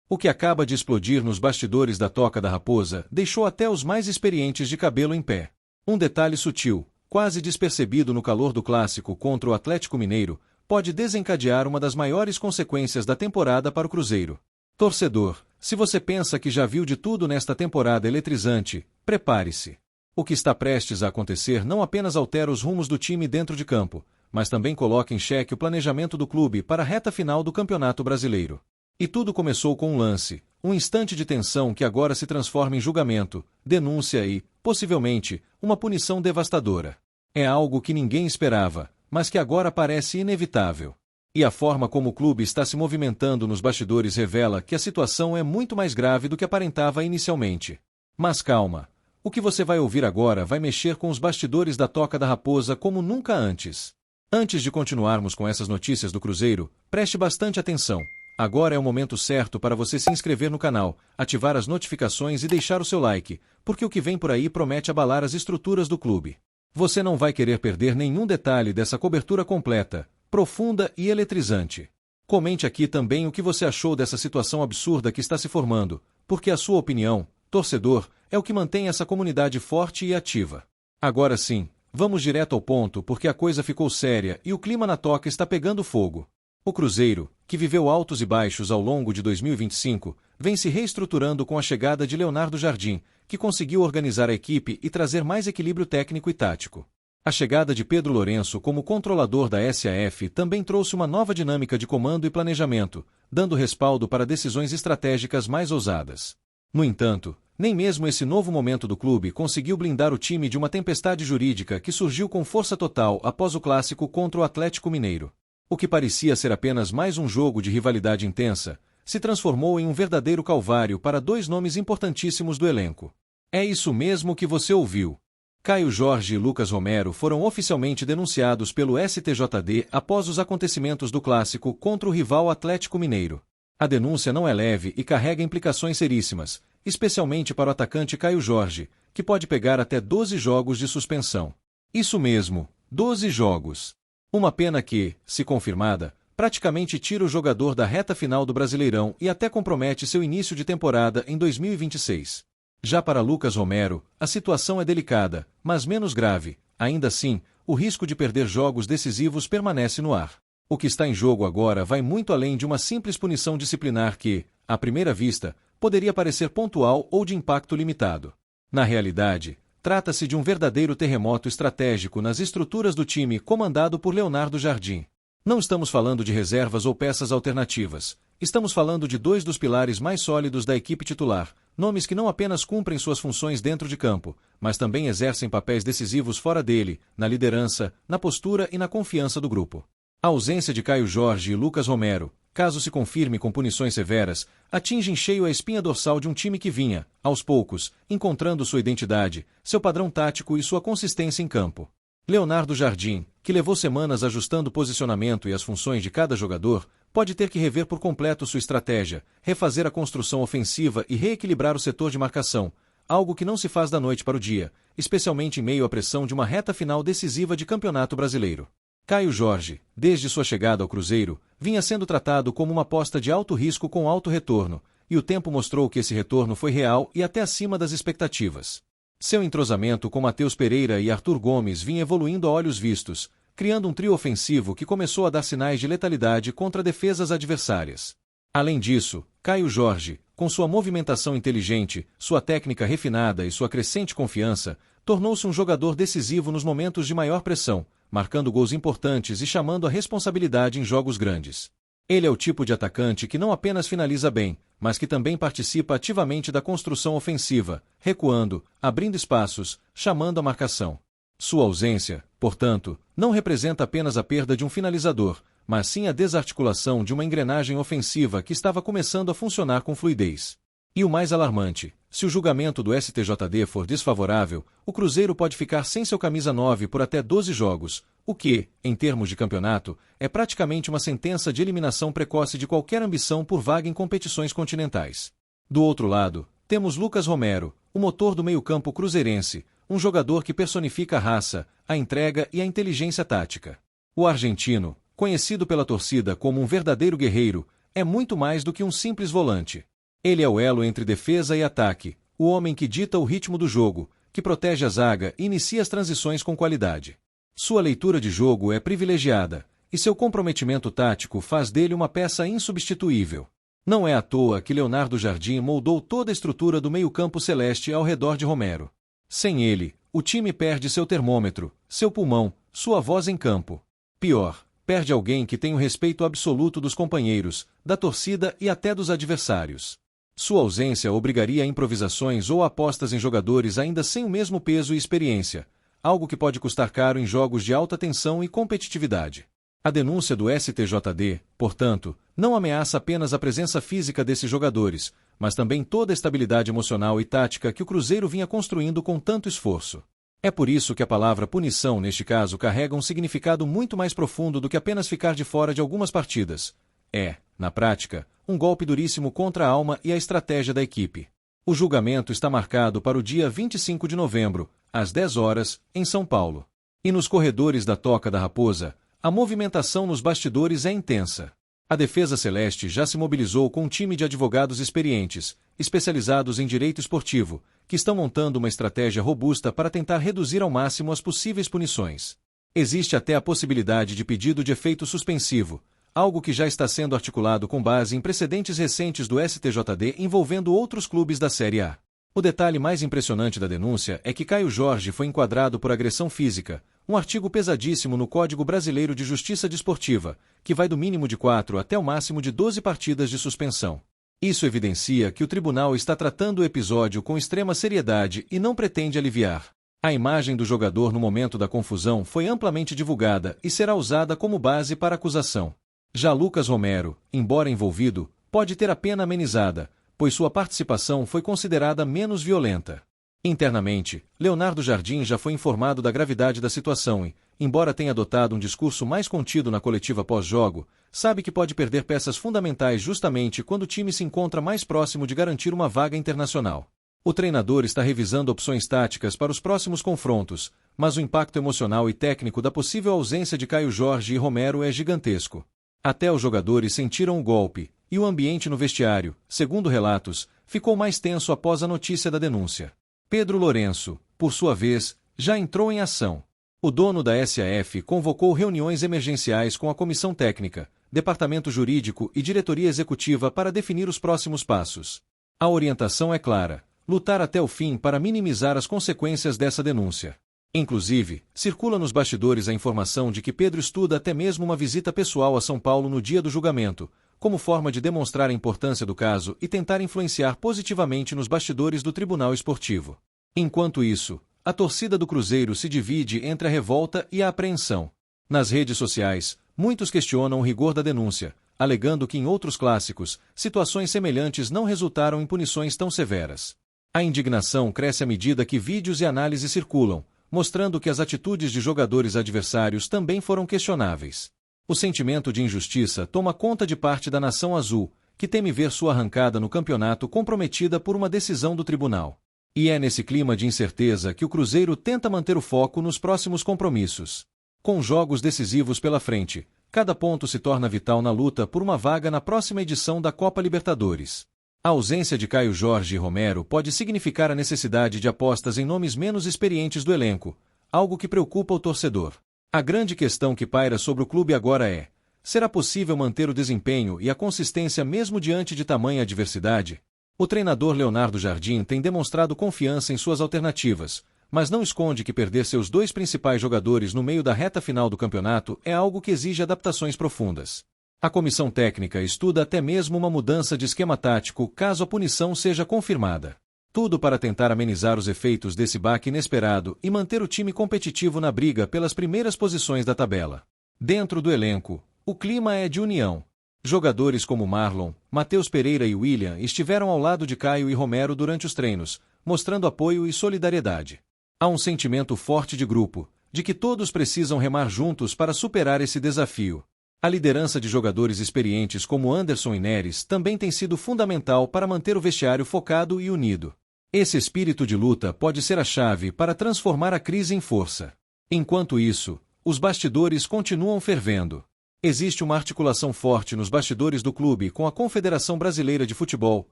O que acaba de explodir nos bastidores da Toca da Raposa deixou até os mais experientes de cabelo em pé. Um detalhe sutil, quase despercebido no calor do clássico contra o Atlético Mineiro, pode desencadear uma das maiores consequências da temporada para o Cruzeiro. Torcedor, se você pensa que já viu de tudo nesta temporada eletrizante, prepare-se. O que está prestes a acontecer não apenas altera os rumos do time dentro de campo, mas também coloca em xeque o planejamento do clube para a reta final do Campeonato Brasileiro. E tudo começou com um lance, um instante de tensão que agora se transforma em julgamento, denúncia e, possivelmente, uma punição devastadora. É algo que ninguém esperava, mas que agora parece inevitável. E a forma como o clube está se movimentando nos bastidores revela que a situação é muito mais grave do que aparentava inicialmente. Mas calma, o que você vai ouvir agora vai mexer com os bastidores da Toca da Raposa como nunca antes. Antes de continuarmos com essas notícias do Cruzeiro, preste bastante atenção. Agora é o momento certo para você se inscrever no canal, ativar as notificações e deixar o seu like, porque o que vem por aí promete abalar as estruturas do clube. Você não vai querer perder nenhum detalhe dessa cobertura completa, profunda e eletrizante. Comente aqui também o que você achou dessa situação absurda que está se formando, porque a sua opinião, torcedor, é o que mantém essa comunidade forte e ativa. Agora sim, vamos direto ao ponto porque a coisa ficou séria e o clima na Toca está pegando fogo. O Cruzeiro, que viveu altos e baixos ao longo de 2025, vem se reestruturando com a chegada de Leonardo Jardim, que conseguiu organizar a equipe e trazer mais equilíbrio técnico e tático. A chegada de Pedro Lourenço como controlador da SAF também trouxe uma nova dinâmica de comando e planejamento, dando respaldo para decisões estratégicas mais ousadas. No entanto, nem mesmo esse novo momento do clube conseguiu blindar o time de uma tempestade jurídica que surgiu com força total após o clássico contra o Atlético Mineiro. O que parecia ser apenas mais um jogo de rivalidade intensa, se transformou em um verdadeiro calvário para dois nomes importantíssimos do elenco. É isso mesmo que você ouviu. Caio Jorge e Lucas Romero foram oficialmente denunciados pelo STJD após os acontecimentos do clássico contra o rival Atlético Mineiro. A denúncia não é leve e carrega implicações seríssimas, especialmente para o atacante Caio Jorge, que pode pegar até 12 jogos de suspensão. Isso mesmo, 12 jogos. Uma pena que, se confirmada, praticamente tira o jogador da reta final do Brasileirão e até compromete seu início de temporada em 2026. Já para Lucas Romero, a situação é delicada, mas menos grave. Ainda assim, o risco de perder jogos decisivos permanece no ar. O que está em jogo agora vai muito além de uma simples punição disciplinar que, à primeira vista, poderia parecer pontual ou de impacto limitado. Na realidade, trata-se de um verdadeiro terremoto estratégico nas estruturas do time comandado por Leonardo Jardim. Não estamos falando de reservas ou peças alternativas. Estamos falando de dois dos pilares mais sólidos da equipe titular, nomes que não apenas cumprem suas funções dentro de campo, mas também exercem papéis decisivos fora dele, na liderança, na postura e na confiança do grupo. A ausência de Caio Jorge e Lucas Romero, caso se confirme com punições severas, atinge em cheio a espinha dorsal de um time que vinha, aos poucos, encontrando sua identidade, seu padrão tático e sua consistência em campo. Leonardo Jardim, que levou semanas ajustando o posicionamento e as funções de cada jogador, pode ter que rever por completo sua estratégia, refazer a construção ofensiva e reequilibrar o setor de marcação, algo que não se faz da noite para o dia, especialmente em meio à pressão de uma reta final decisiva de Campeonato Brasileiro. Caio Jorge, desde sua chegada ao Cruzeiro, vinha sendo tratado como uma aposta de alto risco com alto retorno, e o tempo mostrou que esse retorno foi real e até acima das expectativas. Seu entrosamento com Matheus Pereira e Arthur Gomes vinha evoluindo a olhos vistos, criando um trio ofensivo que começou a dar sinais de letalidade contra defesas adversárias. Além disso, Caio Jorge, com sua movimentação inteligente, sua técnica refinada e sua crescente confiança, tornou-se um jogador decisivo nos momentos de maior pressão, marcando gols importantes e chamando a responsabilidade em jogos grandes. Ele é o tipo de atacante que não apenas finaliza bem, mas que também participa ativamente da construção ofensiva, recuando, abrindo espaços, chamando a marcação. Sua ausência, portanto, não representa apenas a perda de um finalizador, mas sim a desarticulação de uma engrenagem ofensiva que estava começando a funcionar com fluidez. E o mais alarmante, se o julgamento do STJD for desfavorável, o Cruzeiro pode ficar sem seu camisa 9 por até 12 jogos, o que, em termos de campeonato, é praticamente uma sentença de eliminação precoce de qualquer ambição por vaga em competições continentais. Do outro lado, temos Lucas Romero, o motor do meio-campo cruzeirense, um jogador que personifica a raça, a entrega e a inteligência tática. O argentino, conhecido pela torcida como um verdadeiro guerreiro, é muito mais do que um simples volante. Ele é o elo entre defesa e ataque, o homem que dita o ritmo do jogo, que protege a zaga e inicia as transições com qualidade. Sua leitura de jogo é privilegiada, e seu comprometimento tático faz dele uma peça insubstituível. Não é à toa que Leonardo Jardim moldou toda a estrutura do meio-campo celeste ao redor de Romero. Sem ele, o time perde seu termômetro, seu pulmão, sua voz em campo. Pior, perde alguém que tem o respeito absoluto dos companheiros, da torcida e até dos adversários. Sua ausência obrigaria a improvisações ou apostas em jogadores ainda sem o mesmo peso e experiência, algo que pode custar caro em jogos de alta tensão e competitividade. A denúncia do STJD, portanto, não ameaça apenas a presença física desses jogadores, mas também toda a estabilidade emocional e tática que o Cruzeiro vinha construindo com tanto esforço. É por isso que a palavra punição, neste caso, carrega um significado muito mais profundo do que apenas ficar de fora de algumas partidas. É, na prática, um golpe duríssimo contra a alma e a estratégia da equipe. O julgamento está marcado para o dia 25 de novembro, às 10 horas, em São Paulo. E nos corredores da Toca da Raposa, a movimentação nos bastidores é intensa. A defesa celeste já se mobilizou com um time de advogados experientes, especializados em direito esportivo, que estão montando uma estratégia robusta para tentar reduzir ao máximo as possíveis punições. Existe até a possibilidade de pedido de efeito suspensivo, algo que já está sendo articulado com base em precedentes recentes do STJD envolvendo outros clubes da Série A. O detalhe mais impressionante da denúncia é que Caio Jorge foi enquadrado por agressão física, um artigo pesadíssimo no Código Brasileiro de Justiça Desportiva, que vai do mínimo de 4 até o máximo de 12 partidas de suspensão. Isso evidencia que o tribunal está tratando o episódio com extrema seriedade e não pretende aliviar. A imagem do jogador no momento da confusão foi amplamente divulgada e será usada como base para a acusação. Já Lucas Romero, embora envolvido, pode ter a pena amenizada, pois sua participação foi considerada menos violenta. Internamente, Leonardo Jardim já foi informado da gravidade da situação e, embora tenha adotado um discurso mais contido na coletiva pós-jogo, sabe que pode perder peças fundamentais justamente quando o time se encontra mais próximo de garantir uma vaga internacional. O treinador está revisando opções táticas para os próximos confrontos, mas o impacto emocional e técnico da possível ausência de Caio Jorge e Romero é gigantesco. Até os jogadores sentiram o golpe, e o ambiente no vestiário, segundo relatos, ficou mais tenso após a notícia da denúncia. Pedro Lourenço, por sua vez, já entrou em ação. O dono da SAF convocou reuniões emergenciais com a comissão técnica, departamento jurídico e diretoria executiva para definir os próximos passos. A orientação é clara: lutar até o fim para minimizar as consequências dessa denúncia. Inclusive, circula nos bastidores a informação de que Pedro estuda até mesmo uma visita pessoal a São Paulo no dia do julgamento, como forma de demonstrar a importância do caso e tentar influenciar positivamente nos bastidores do Tribunal Esportivo. Enquanto isso, a torcida do Cruzeiro se divide entre a revolta e a apreensão. Nas redes sociais, muitos questionam o rigor da denúncia, alegando que em outros clássicos, situações semelhantes não resultaram em punições tão severas. A indignação cresce à medida que vídeos e análises circulam, mostrando que as atitudes de jogadores adversários também foram questionáveis. O sentimento de injustiça toma conta de parte da nação azul, que teme ver sua arrancada no campeonato comprometida por uma decisão do tribunal. E é nesse clima de incerteza que o Cruzeiro tenta manter o foco nos próximos compromissos. Com jogos decisivos pela frente, cada ponto se torna vital na luta por uma vaga na próxima edição da Copa Libertadores. A ausência de Caio Jorge e Romero pode significar a necessidade de apostas em nomes menos experientes do elenco, algo que preocupa o torcedor. A grande questão que paira sobre o clube agora é: será possível manter o desempenho e a consistência mesmo diante de tamanha adversidade? O treinador Leonardo Jardim tem demonstrado confiança em suas alternativas, mas não esconde que perder seus dois principais jogadores no meio da reta final do campeonato é algo que exige adaptações profundas. A comissão técnica estuda até mesmo uma mudança de esquema tático caso a punição seja confirmada. Tudo para tentar amenizar os efeitos desse baque inesperado e manter o time competitivo na briga pelas primeiras posições da tabela. Dentro do elenco, o clima é de união. Jogadores como Marlon, Matheus Pereira e William estiveram ao lado de Caio e Romero durante os treinos, mostrando apoio e solidariedade. Há um sentimento forte de grupo, de que todos precisam remar juntos para superar esse desafio. A liderança de jogadores experientes como Anderson e Neres também tem sido fundamental para manter o vestiário focado e unido. Esse espírito de luta pode ser a chave para transformar a crise em força. Enquanto isso, os bastidores continuam fervendo. Existe uma articulação forte nos bastidores do clube com a Confederação Brasileira de Futebol,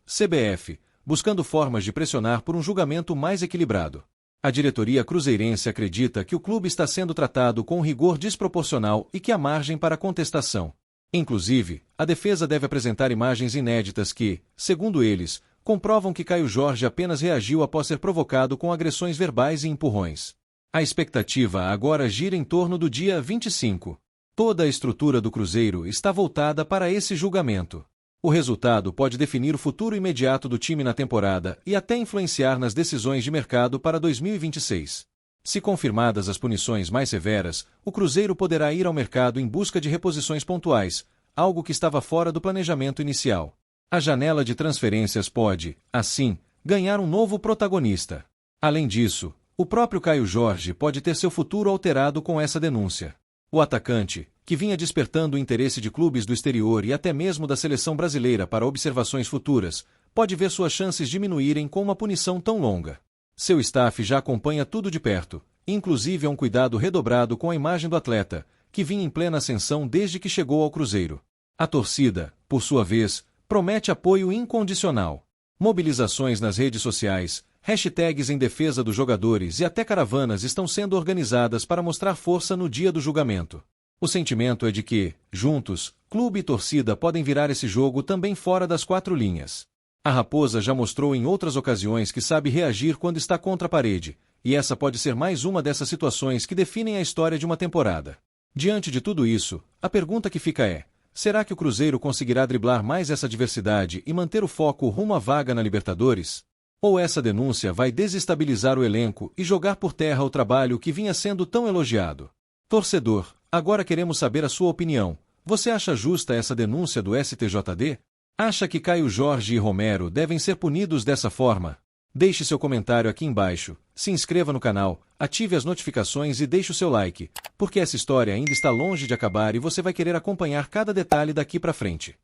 CBF, buscando formas de pressionar por um julgamento mais equilibrado. A diretoria cruzeirense acredita que o clube está sendo tratado com um rigor desproporcional e que há margem para contestação. Inclusive, a defesa deve apresentar imagens inéditas que, segundo eles, comprovam que Caio Jorge apenas reagiu após ser provocado com agressões verbais e empurrões. A expectativa agora gira em torno do dia 25. Toda a estrutura do Cruzeiro está voltada para esse julgamento. O resultado pode definir o futuro imediato do time na temporada e até influenciar nas decisões de mercado para 2026. Se confirmadas as punições mais severas, o Cruzeiro poderá ir ao mercado em busca de reposições pontuais, algo que estava fora do planejamento inicial. A janela de transferências pode, assim, ganhar um novo protagonista. Além disso, o próprio Caio Jorge pode ter seu futuro alterado com essa denúncia. O atacante, que vinha despertando o interesse de clubes do exterior e até mesmo da seleção brasileira para observações futuras, pode ver suas chances diminuírem com uma punição tão longa. Seu staff já acompanha tudo de perto, inclusive há um cuidado redobrado com a imagem do atleta, que vinha em plena ascensão desde que chegou ao Cruzeiro. A torcida, por sua vez, promete apoio incondicional. Mobilizações nas redes sociais, hashtags em defesa dos jogadores e até caravanas estão sendo organizadas para mostrar força no dia do julgamento. O sentimento é de que, juntos, clube e torcida podem virar esse jogo também fora das quatro linhas. A Raposa já mostrou em outras ocasiões que sabe reagir quando está contra a parede, e essa pode ser mais uma dessas situações que definem a história de uma temporada. Diante de tudo isso, a pergunta que fica é: será que o Cruzeiro conseguirá driblar mais essa adversidade e manter o foco rumo à vaga na Libertadores? Ou essa denúncia vai desestabilizar o elenco e jogar por terra o trabalho que vinha sendo tão elogiado? Torcedor, agora queremos saber a sua opinião. Você acha justa essa denúncia do STJD? Acha que Caio Jorge e Romero devem ser punidos dessa forma? Deixe seu comentário aqui embaixo, se inscreva no canal, ative as notificações e deixe o seu like, porque essa história ainda está longe de acabar e você vai querer acompanhar cada detalhe daqui para frente.